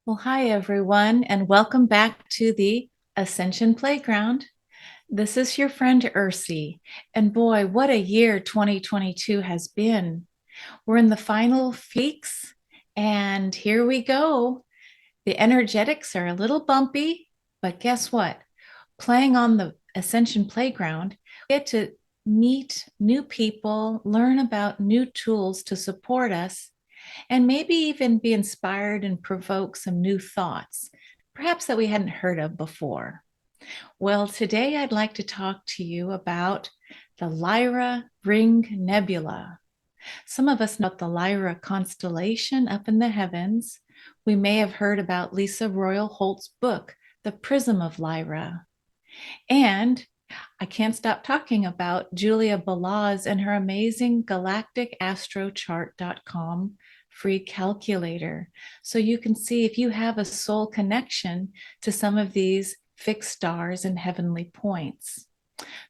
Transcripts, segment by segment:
Well, hi everyone, and welcome back to the Ascension Playground. This is your friend Ursie, and boy, what a year 2022 has been. We're in the final weeks, and here we go. The energetics are a little bumpy, but guess what? Playing on the Ascension Playground, we get to meet new people, learn about new tools to support us, and maybe even be inspired and provoke some new thoughts, perhaps that we hadn't heard of before. Well, today I'd like to talk to you about the Lyra Ring Nebula. Some of us know the Lyra constellation up in the heavens. We may have heard about Lisa Royal Holt's book, The Prism of Lyra. And I can't stop talking about Julia Balaz and her amazing galacticastrochart.com free calculator. So you can see if you have a soul connection to some of these fixed stars and heavenly points.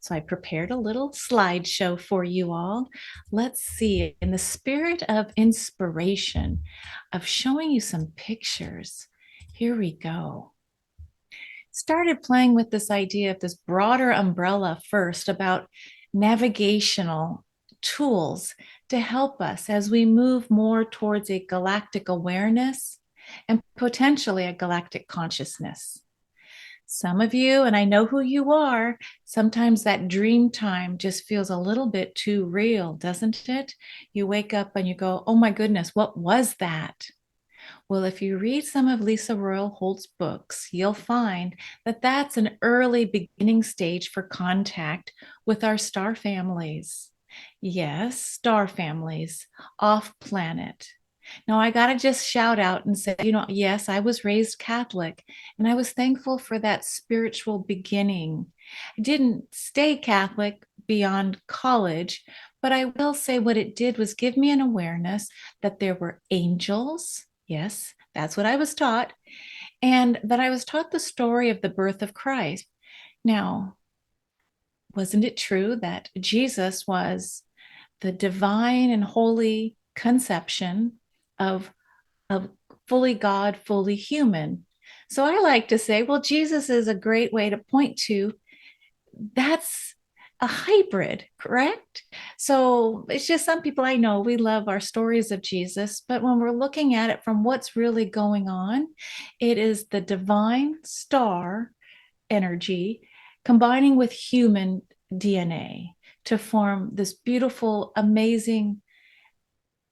So I prepared a little slideshow for you all. Let's see, in the spirit of inspiration, of showing you some pictures. Here we go. Started playing with this idea of this broader umbrella first about navigational tools to help us as we move more towards a galactic awareness and potentially a galactic consciousness. Some of you, and I know who you are, sometimes that dream time just feels a little bit too real, doesn't it? You wake up and you go, oh my goodness, what was that? Well, if you read some of Lisa Royal Holt's books, you'll find that that's an early beginning stage for contact with our star families. Yes, star families off planet. Now, I got to just shout out and say, yes, I was raised Catholic and I was thankful for that spiritual beginning. I didn't stay Catholic beyond college, but I will say what it did was give me an awareness that there were angels. Yes, that's what I was taught. And that I was taught the story of the birth of Christ. Now, wasn't it true that Jesus was the divine and holy conception of fully God, fully human? So I like to say, well, Jesus is a great way to point to that's a hybrid, correct? So it's just some people I know, we love our stories of Jesus, but when we're looking at it from what's really going on, it is the divine star energy combining with human DNA to form this beautiful, amazing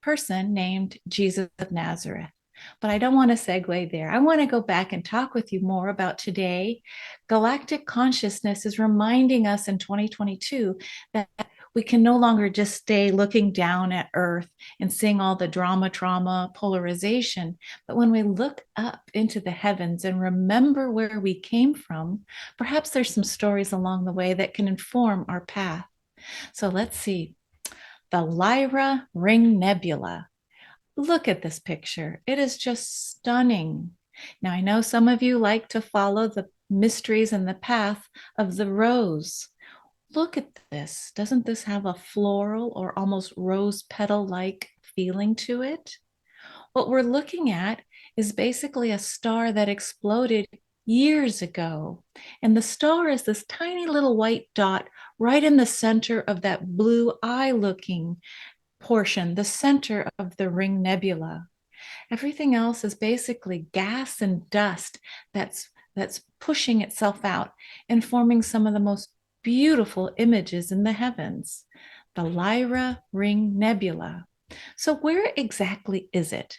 person named Jesus of Nazareth. But I don't want to segue there. I want to go back and talk with you more about today. Galactic consciousness is reminding us in 2022 that we can no longer just stay looking down at Earth and seeing all the drama, trauma, polarization. But when we look up into the heavens and remember where we came from, perhaps there's some stories along the way that can inform our path. So let's see. The Lyra Ring Nebula. Look at this picture. It is just stunning. Now, I know some of you like to follow the mysteries and the path of the rose. Look at this. Doesn't this have a floral or almost rose petal-like feeling to it? What we're looking at is basically a star that exploded years ago. And the star is this tiny little white dot right in the center of that blue eye-looking portion, the center of the Ring Nebula. Everything else is basically gas and dust that's pushing itself out and forming some of the most beautiful images in the heavens. The Lyra Ring Nebula. So where exactly is it?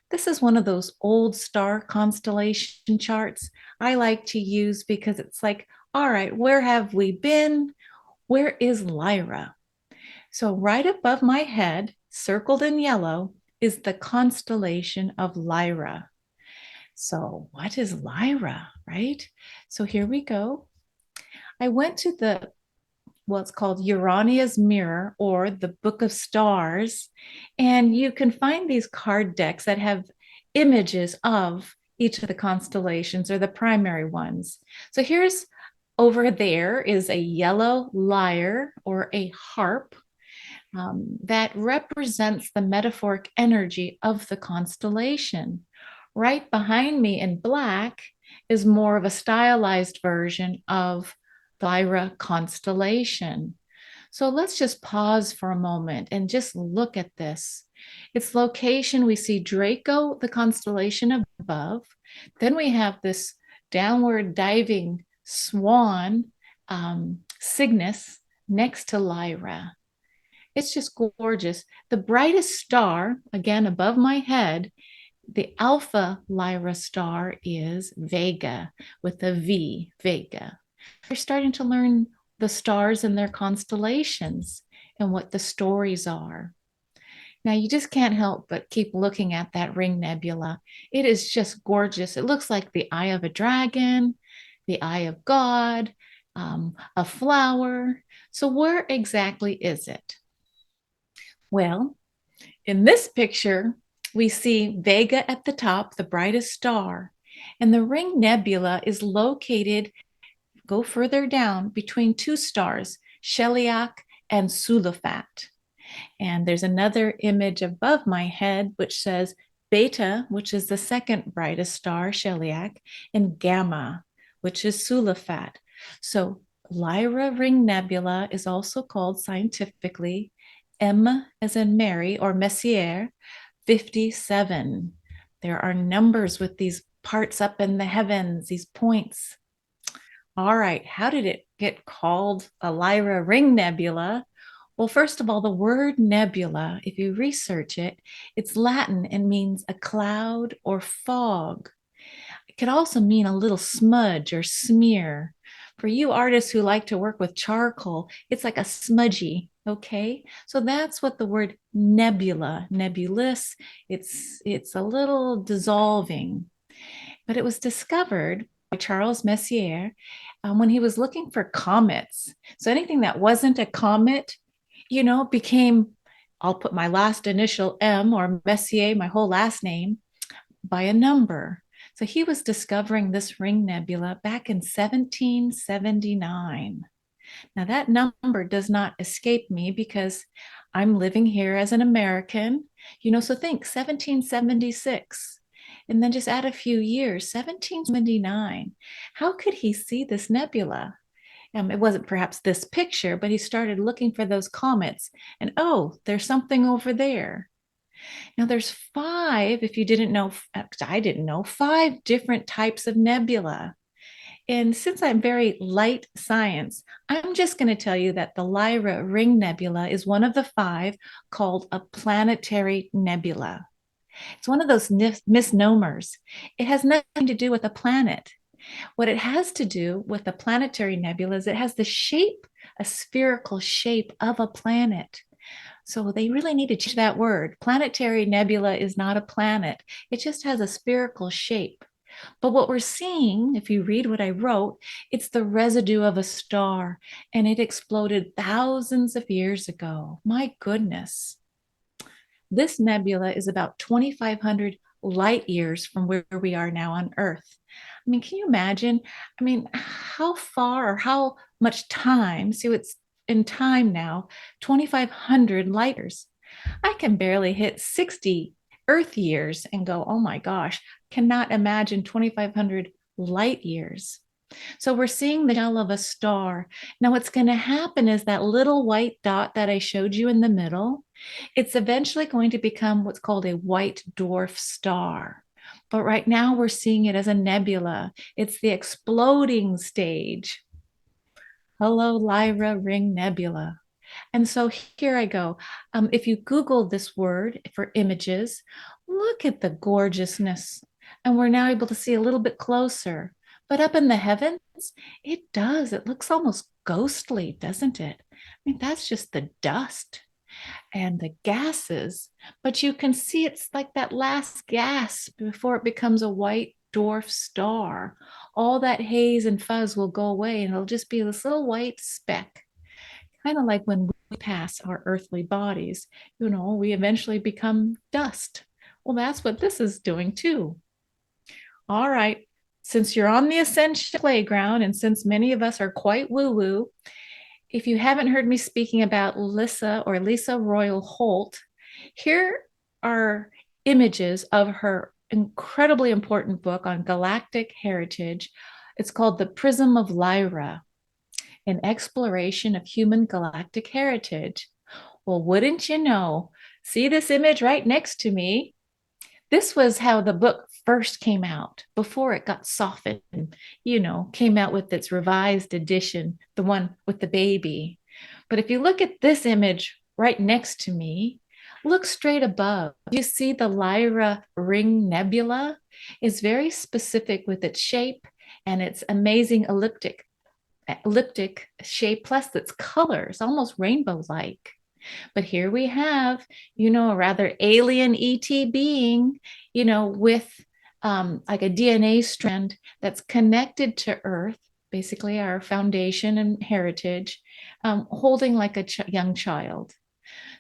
This is one of those old star constellation charts I like to use because it's like, all right, where have we been? Where is Lyra? So right above my head, circled in yellow, is the constellation of Lyra. So what is Lyra, right? So here we go. I went to what's called Urania's Mirror or the Book of Stars, and you can find these card decks that have images of each of the constellations or the primary ones. So here's over there is a yellow lyre or a harp. that represents the metaphoric energy of the constellation. Right behind me in black is more of a stylized version of the Lyra constellation. So let's just pause for a moment and just look at this. Its location, we see Draco, the constellation above. Then we have this downward diving swan, Cygnus, next to Lyra. It's just gorgeous. The brightest star, again above my head, the Alpha Lyra star is Vega with a V, Vega. We're starting to learn the stars and their constellations and what the stories are. Now, you just can't help but keep looking at that ring nebula. It is just gorgeous. It looks like the eye of a dragon, the eye of God, a flower. So, where exactly is it? Well, in this picture, we see Vega at the top, the brightest star, and the ring nebula is located, go further down, between two stars, Sheliak and Sulafat. And there's another image above my head which says Beta, which is the second brightest star, Sheliak, and Gamma, which is Sulafat. So Lyra Ring Nebula is also called scientifically M as in Mary or Messier 57. There are numbers with these parts up in the heavens, these points. All right, how did it get called a Lyra Ring Nebula? Well, first of all, the word nebula, if you research it, it's Latin and means a cloud or fog. It could also mean a little smudge or smear. For you artists who like to work with charcoal, it's like a smudgy, okay? So that's what the word nebula, nebulous, it's a little dissolving. But it was discovered by Charles Messier when he was looking for comets. So anything that wasn't a comet, became, I'll put my last initial M or Messier, my whole last name, by a number. So he was discovering this ring nebula back in 1779. Now that number does not escape me because I'm living here as an American, so think 1776. And then just add a few years, 1779. How could he see this nebula? It wasn't perhaps this picture, but he started looking for those comets and, oh, there's something over there. Now there's five, if you didn't know, I didn't know, five different types of nebula. And since I'm very light science, I'm just going to tell you that the Lyra Ring Nebula is one of the five called a planetary nebula. It's one of those misnomers. It has nothing to do with a planet. What it has to do with the planetary nebula is it has the shape, a spherical shape of a planet. So they really need to change that word. Planetary nebula is not a planet. It just has a spherical shape. But what we're seeing, if you read what I wrote, it's the residue of a star, and it exploded thousands of years ago. My goodness. This nebula is about 2,500 light years from where we are now on Earth. I mean, can you imagine? I mean, how far or how much time? See, it's in time now, 2,500 light years. I can barely hit 60 Earth years and go, oh my gosh, cannot imagine 2,500 light years. So we're seeing the shell of a star. Now, what's going to happen is that little white dot that I showed you in the middle, it's eventually going to become what's called a white dwarf star. But right now we're seeing it as a nebula. It's the exploding stage. Hello, Lyra Ring Nebula. And so here I go. If you Google this word for images, look at the gorgeousness. And we're now able to see a little bit closer. But up in the heavens, it does. It looks almost ghostly, doesn't it? I mean, that's just the dust and the gases. But you can see it's like that last gas before it becomes a white dwarf star. All that haze and fuzz will go away, and it'll just be this little white speck. Kind of like when we pass our earthly bodies, we eventually become dust. Well, that's what this is doing too. All right. Since you're on the Ascension Playground, and since many of us are quite woo-woo, if you haven't heard me speaking about Lisa Royal Holt, here are images of her incredibly important book on galactic heritage. It's called The Prism of Lyra, an exploration of human galactic heritage. Well, wouldn't you know? See this image right next to me? This was how the book first came out before it got softened, came out with its revised edition, the one with the baby. But if you look at this image right next to me, look straight above. You see the Lyra Ring Nebula is very specific with its shape and its amazing elliptic shape, plus its colors, almost rainbow-like. But here we have, a rather alien ET being, with like a DNA strand that's connected to Earth, basically our foundation and heritage, holding like a young child.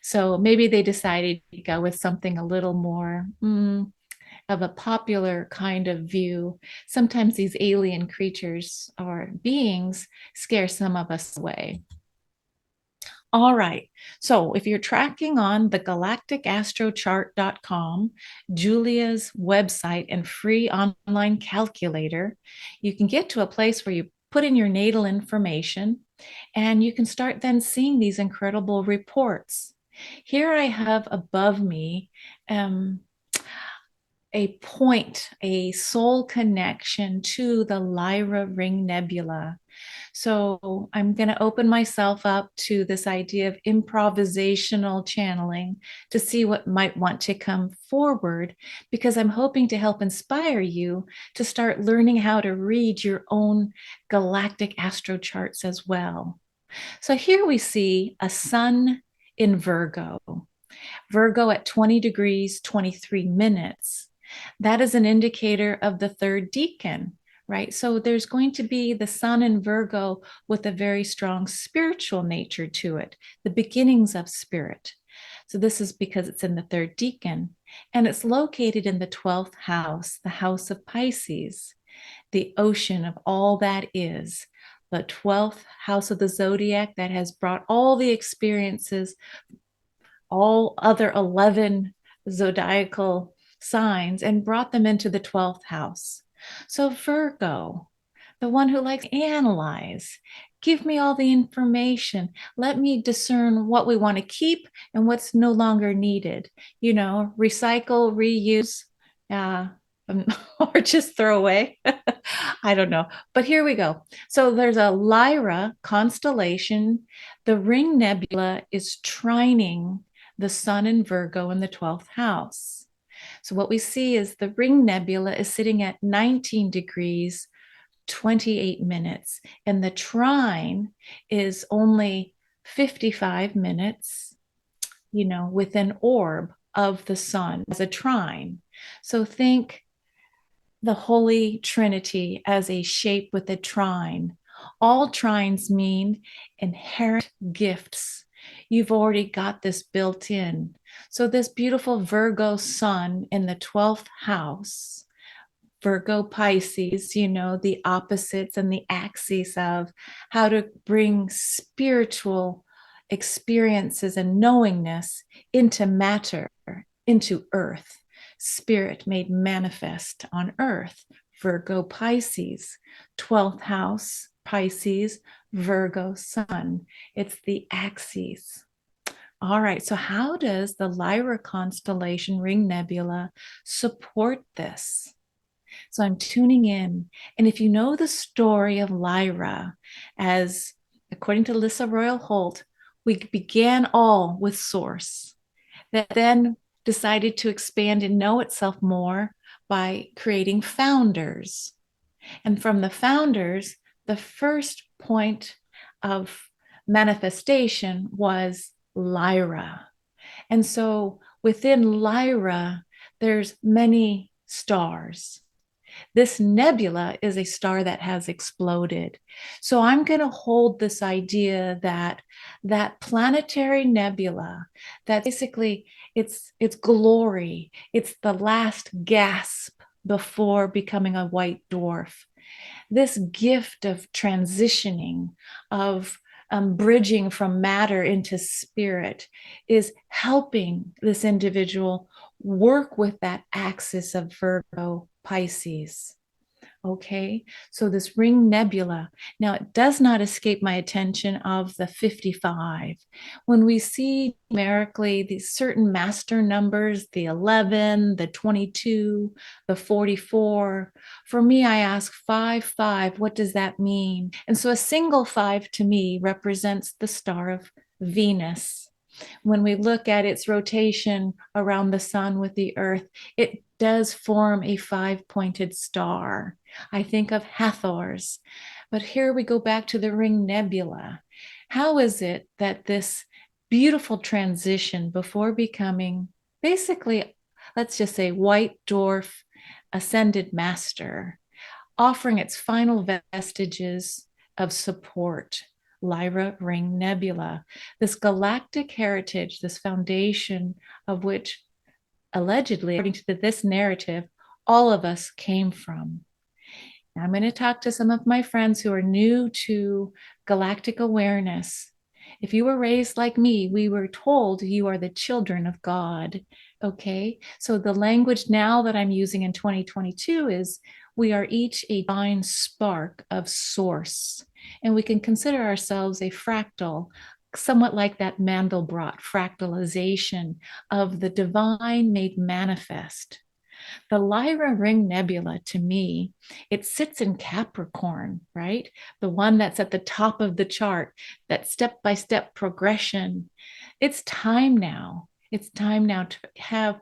So maybe they decided to go with something a little more of a popular kind of view. Sometimes these alien creatures or beings scare some of us away. All right. So if you're tracking on the galacticastrochart.com, Julia's website and free online calculator, you can get to a place where you put in your natal information and you can start then seeing these incredible reports. Here I have above me a point, a soul connection to the Lyra Ring Nebula. So I'm going to open myself up to this idea of improvisational channeling to see what might want to come forward, because I'm hoping to help inspire you to start learning how to read your own galactic astrocharts as well. So here we see a sun in Virgo at 20 degrees, 23 minutes. That is an indicator of the third decan, right? So there's going to be the sun in Virgo with a very strong spiritual nature to it, the beginnings of spirit. So this is because it's in the third decan, and it's located in the 12th house, the house of Pisces, the ocean of all that is, the 12th house of the zodiac that has brought all the experiences, all other 11 zodiacal signs, and brought them into the 12th house. So Virgo, the one who likes to analyze, give me all the information. Let me discern what we want to keep and what's no longer needed. Recycle, reuse, or just throw away. I don't know. But here we go. So there's a Lyra constellation. The Ring Nebula is trining the sun in Virgo in the 12th house. So what we see is the Ring Nebula is sitting at 19 degrees, 28 minutes, and the trine is only 55 minutes, with an orb of the sun as a trine. So think the Holy Trinity as a shape with a trine. All trines mean inherent gifts. You've already got this built in. So this beautiful Virgo sun in the 12th house, Virgo Pisces, the opposites and the axes of how to bring spiritual experiences and knowingness into matter, into earth. Spirit made manifest on earth. Virgo Pisces, 12th house, Pisces, Virgo sun. It's the axes. All right, so how does the Lyra constellation Ring Nebula support this? So I'm tuning in. And if you know the story of Lyra, as according to Lisa Royal Holt, we began all with Source, that then decided to expand and know itself more by creating founders. And from the founders, the first point of manifestation was Lyra. And so within Lyra, there's many stars. This nebula is a star that has exploded. So I'm going to hold this idea that that planetary nebula, that basically it's glory, it's the last gasp before becoming a white dwarf. This gift of transitioning, of bridging from matter into spirit, is helping this individual work with that axis of Virgo Pisces. Okay, so this ring nebula, now it does not escape my attention of the 55. When we see numerically these certain master numbers, the 11, the 22, the 44, for me, I ask 5, what does that mean? And so a single 5 to me represents the star of Venus. When we look at its rotation around the sun with the earth, it does form a 5-pointed star. I think of Hathor's. But here we go back to the Ring Nebula. How is it that this beautiful transition before becoming basically, let's just say, white dwarf ascended master, offering its final vestiges of support, Lyra Ring Nebula, this galactic heritage, this foundation of which allegedly, according to this narrative, all of us came from. I'm going to talk to some of my friends who are new to galactic awareness. If you were raised like me, we were told you are the children of God. Okay, so the language now that I'm using in 2022 is we are each a divine spark of source, and we can consider ourselves a fractal, somewhat like that Mandelbrot fractalization of the divine made manifest. The Lyra Ring Nebula, to me, it sits in Capricorn, right? The one that's at the top of the chart, that step-by-step progression. It's time now. It's time now to have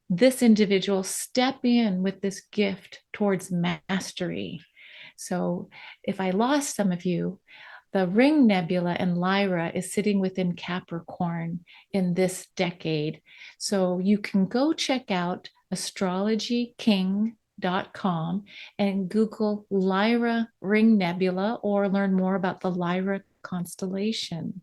this individual step in with this gift towards mastery. So if I lost some of you, the Ring Nebula and Lyra is sitting within Capricorn in this decade. So you can go check out astrologyking.com and Google Lyra Ring Nebula or learn more about the Lyra constellation.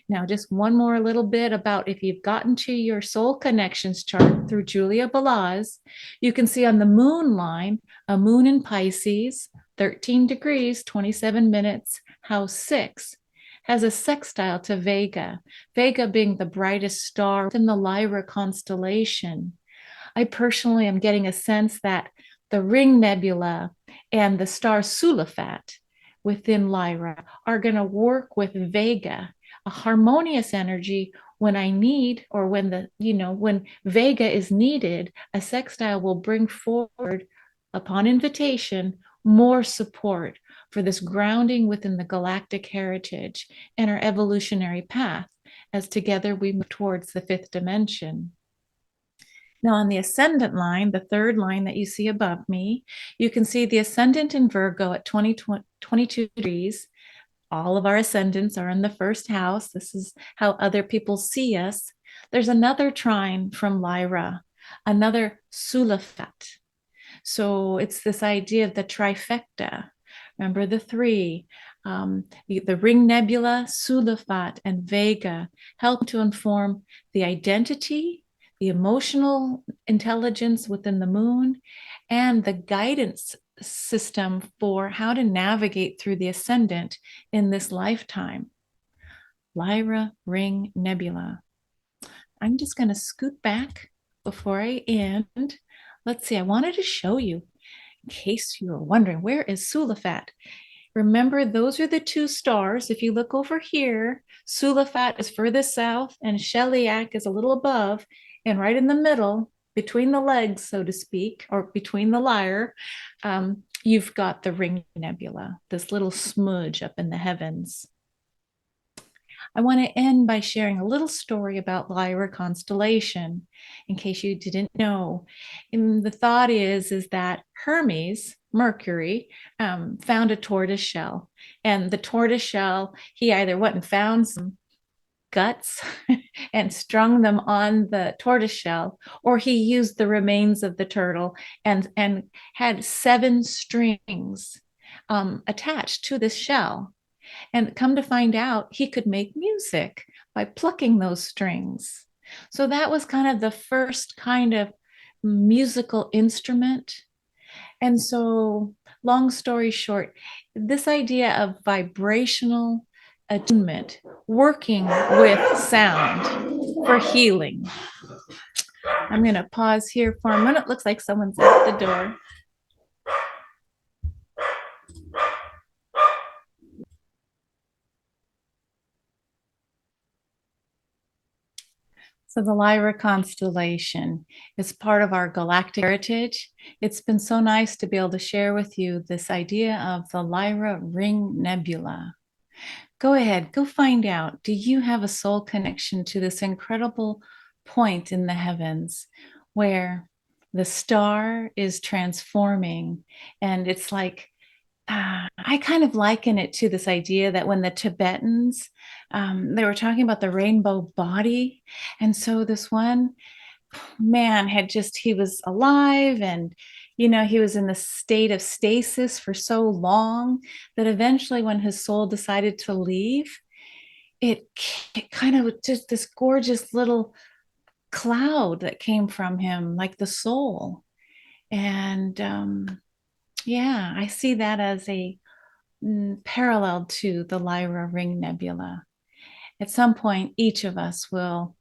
Now, just one more little bit about if you've gotten to your soul connections chart through Julia Balaz, you can see on the moon line, a moon in Pisces, 13 degrees, 27 minutes, house 6, has a sextile to Vega, Vega being the brightest star in the Lyra constellation. I personally am getting a sense that the Ring Nebula and the star Sulafat within Lyra are going to work with Vega, a harmonious energy when I need, or when when Vega is needed, a sextile will bring forward, upon invitation, more support for this grounding within the galactic heritage and our evolutionary path as together we move towards the 5th dimension. Now, on the ascendant line, the third line that you see above me, you can see the ascendant in Virgo at 22 degrees. All of our ascendants are in the first house. This is how other people see us. There's another trine from Lyra, another Sulafat. So it's this idea of the trifecta. Remember the 3, the Ring Nebula, Sulafat, and Vega help to inform the identity, the emotional intelligence within the moon, and the guidance system for how to navigate through the ascendant in this lifetime. Lyra Ring Nebula. I'm just going to scoot back before I end. Let's see, I wanted to show you, in case you were wondering, where is Sulafat? Remember, those are the 2 stars. If you look over here, Sulafat is furthest south and Sheliak is a little above, and right in the middle, between the legs, so to speak, or between the lyre, you've got the Ring Nebula, this little smudge up in the heavens. I want to end by sharing a little story about Lyra constellation, in case you didn't know. And the thought is that Hermes, Mercury, found a tortoise shell. And the tortoise shell, he either went and found some guts and strung them on the tortoise shell, or he used the remains of the turtle and had 7 strings attached to this shell. And come to find out, he could make music by plucking those strings. So that was kind of the first kind of musical instrument. And so, long story short, this idea of vibrational attunement, working with sound for healing. I'm going to pause here for a minute. It looks like someone's at the door. So the Lyra constellation is part of our galactic heritage. It's been so nice to be able to share with you this idea of the Lyra Ring Nebula. Go ahead, go find out. Do you have a soul connection to this incredible point in the heavens where the star is transforming? And it's like, I kind of liken it to this idea that when the Tibetans, they were talking about the rainbow body. And so this one man he was alive and, he was in the state of stasis for so long that eventually when his soul decided to leave, it kind of just this gorgeous little cloud that came from him, like the soul. And yeah, I see that as a parallel to the Lyra Ring Nebula. At some point, each of us will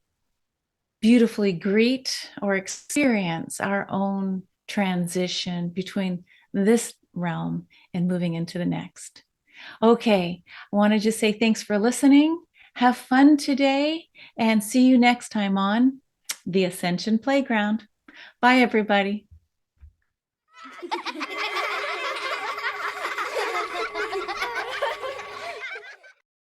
beautifully greet or experience our own transition between this realm and moving into the next. Okay, I want to just say thanks for listening. Have fun today and see you next time on the Ascension Playground. Bye, everybody.